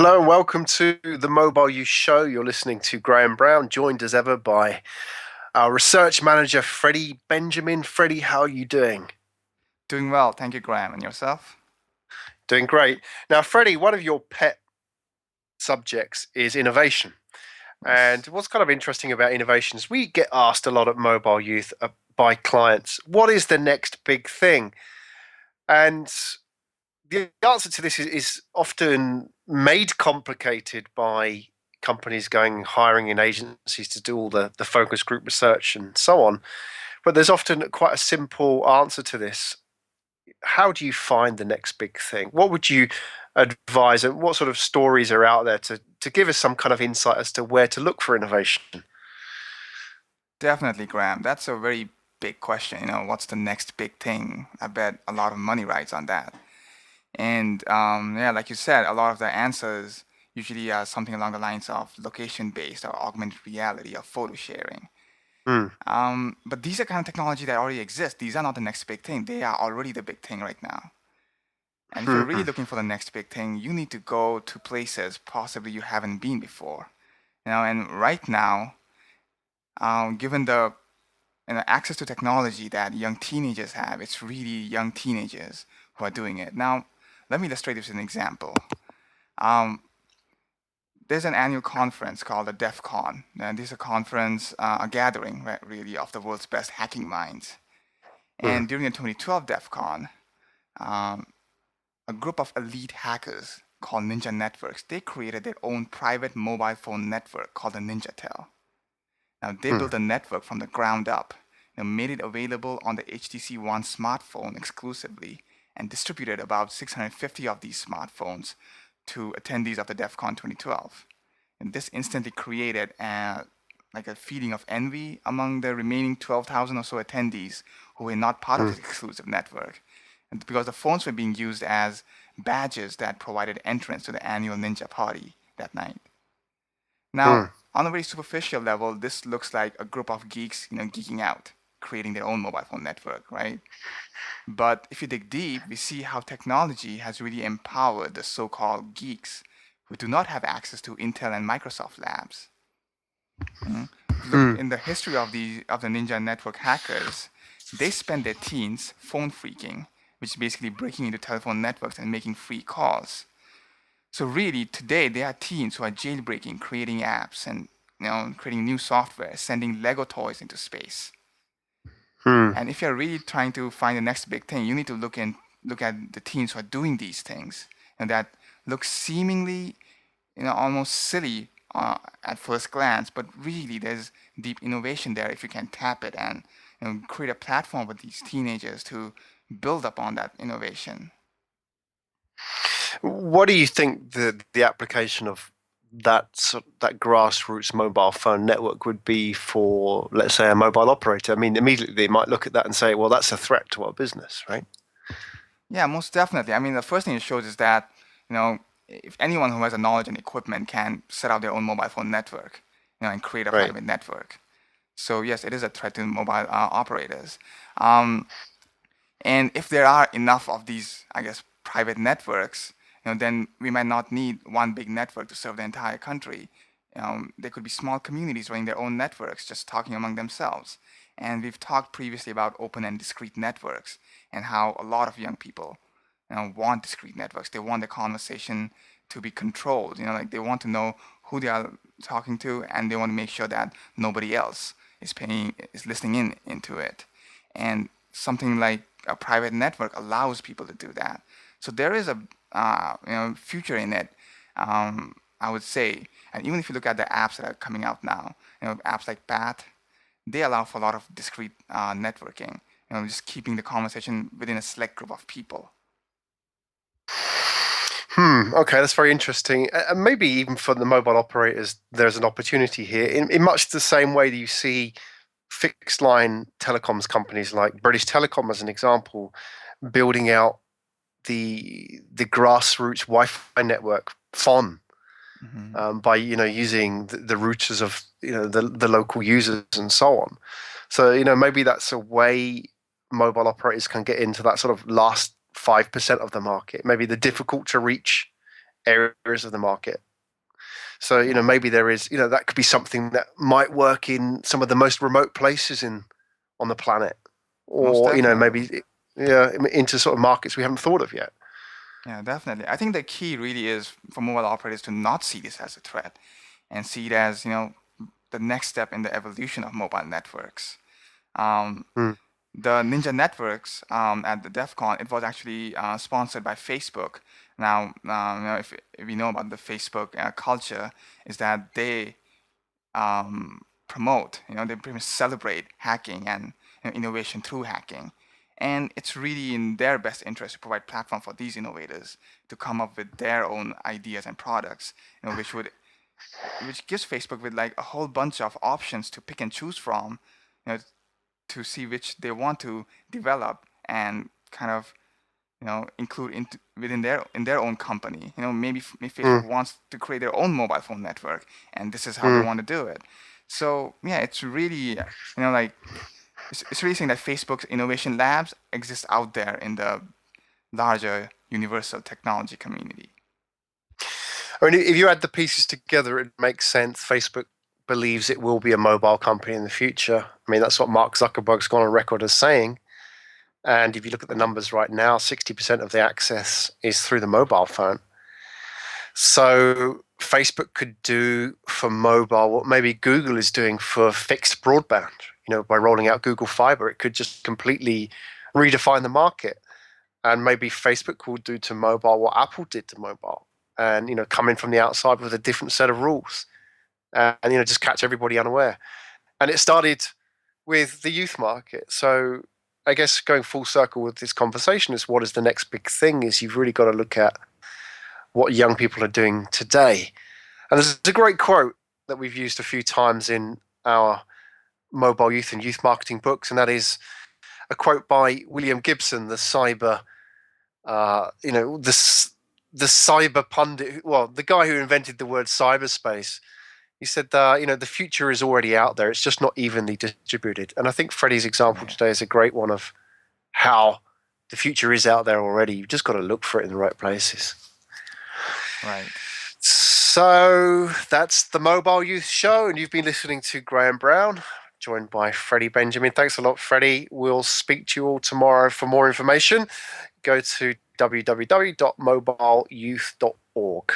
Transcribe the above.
Hello and welcome to the Mobile Youth Show. You're listening to Graham Brown, joined as ever by our research manager, Freddie Benjamin. Freddie, how are you doing? Doing well, thank you, Graham. And yourself? Doing great. Now, Freddie, one of your pet subjects is innovation. And Yes. what's kind of interesting about innovation is we get asked a lot at Mobile Youth by clients, what is the next big thing? And the answer to this is often made complicated by companies going hiring in agencies to do all the focus group research and so on. But there's often quite a simple answer to this. How do you find the next big thing? What would you advise, and what sort of stories are out there to give us some kind of insight as to where to look for innovation? Definitely, Graham. That's a very big question. What's the next big thing? I bet a lot of money rides on that. And yeah, like you said, a lot of the answers usually are something along the lines of location-based or augmented reality or photo sharing. Hmm. But these are kind of technology that already exist. These are not the next big thing. They are already the big thing right now. And if you're really Hmm. looking for the next big thing, you need to go to places possibly you haven't been before. And right now, given the access to technology that young teenagers have, it's really young teenagers who are doing it. Now, let me illustrate this with an example. Um, there's an annual conference called the DEF CON. And this is a conference, a gathering, right, really, of the world's best hacking minds. Hmm. And during the 2012 DEF CON, um, a group of elite hackers called Ninja Networks, they created their own private mobile phone network called the NinjaTel. Now, they Hmm. built a network from the ground up and made it available on the HTC One smartphone exclusively and distributed about 650 of these smartphones to attendees of the DEF CON 2012. And this instantly created like a feeling of envy among the remaining 12,000 or so attendees who were not part of Hmm. this exclusive network. And because the phones were being used as badges that provided entrance to the annual Ninja Party that night. Now, Hmm. on a very superficial level, this looks like a group of geeks, geeking out, creating their own mobile phone network, right? But if you dig deep, we see how technology has really empowered the so-called geeks who do not have access to Intel and Microsoft labs. If you look Hmm. in the history of the Ninja Network hackers, they spend their teens phone phreaking, which is basically breaking into telephone networks and making free calls. So really, today there are teens who are jailbreaking, creating apps, and creating new software, sending Lego toys into space. Hmm. And if you're really trying to find the next big thing, you need to look at the teens who are doing these things, and that look seemingly, almost silly at first glance, but really there's deep innovation there if you can tap it and create a platform for these teenagers to build upon that innovation. What do you think the application of that grassroots mobile phone network would be for, let's say, a mobile operator? I mean, immediately they might look at that and say, "Well, that's a threat to our business, right?" Yeah, most definitely. I mean, the first thing it shows is that, if anyone who has a knowledge and equipment can set up their own mobile phone network, and create a Right. private network. So yes, it is a threat to mobile operators. Um, and if there are enough of these, I guess, private networks, then we might not need one big network to serve the entire country. There could be small communities running their own networks, just talking among themselves. And we've talked previously about open and discrete networks and how a lot of young people, want discrete networks. They want the conversation to be controlled. Like they want to know who they are talking to, and they want to make sure that nobody else is listening into it. And something like a private network allows people to do that. So there is a future in it, I would say. And even if you look at the apps that are coming out now, apps like Bat, they allow for a lot of discrete networking. Just keeping the conversation within a select group of people. Okay, that's very interesting. And maybe even for the mobile operators, there's an opportunity here in much the same way that you see fixed line telecoms companies like British Telecom, as an example, building out the grassroots Wi-Fi network FON Hmm. by using the routers of the local users and so on. So maybe that's a way mobile operators can get into that sort of last 5% of the market, maybe the difficult to reach areas of the market. So, maybe there is, that could be something that might work in some of the most remote places on the planet, Most or, definitely. maybe, yeah, into sort of markets we haven't thought of yet. Yeah, definitely. I think the key really is for mobile operators to not see this as a threat and see it as, the next step in the evolution of mobile networks. Um, Mm, the Ninja Networks at the DEF CON, it was actually sponsored by Facebook. Now, if you know about the Facebook culture, is that they promote, they pretty much celebrate hacking and innovation through hacking. And it's really in their best interest to provide platform for these innovators to come up with their own ideas and products, which gives Facebook with like a whole bunch of options to pick and choose from, you know, to see which they want to develop and kind of include within their own company. Maybe Facebook mm, wants to create their own mobile phone network, and this is how they mm. want to do it. So yeah, it's really like it's really saying that Facebook's innovation labs exist out there in the larger universal technology community. I mean, if you add the pieces together, it makes sense. Facebook believes it will be a mobile company in the future. I mean, that's what Mark Zuckerberg's gone on record as saying. And if you look at the numbers right now, 60% of the access is through the mobile phone. So Facebook could do for mobile what maybe Google is doing for fixed broadband. By rolling out Google Fiber, it could just completely redefine the market. And maybe Facebook will do to mobile what Apple did to mobile, and come in from the outside with a different set of rules, and just catch everybody unaware. And it started with the youth market. So I guess going full circle with this conversation is, what is the next big thing? Is you've really got to look at what young people are doing today. And there's a great quote that we've used a few times in our mobile youth and youth marketing books, and that is a quote by William Gibson, the cyber, the cyber pundit, well, the guy who invented the word cyberspace. He said, the future is already out there. It's just not evenly distributed. And I think Freddie's example Yeah, today is a great one of how the future is out there already. You've just got to look for it in the right places. right. So that's the Mobile Youth Show, and you've been listening to Graham Brown, joined by Freddie Benjamin. Thanks a lot, Freddie. We'll speak to you all tomorrow for more information. Go to www.mobileyouth.org.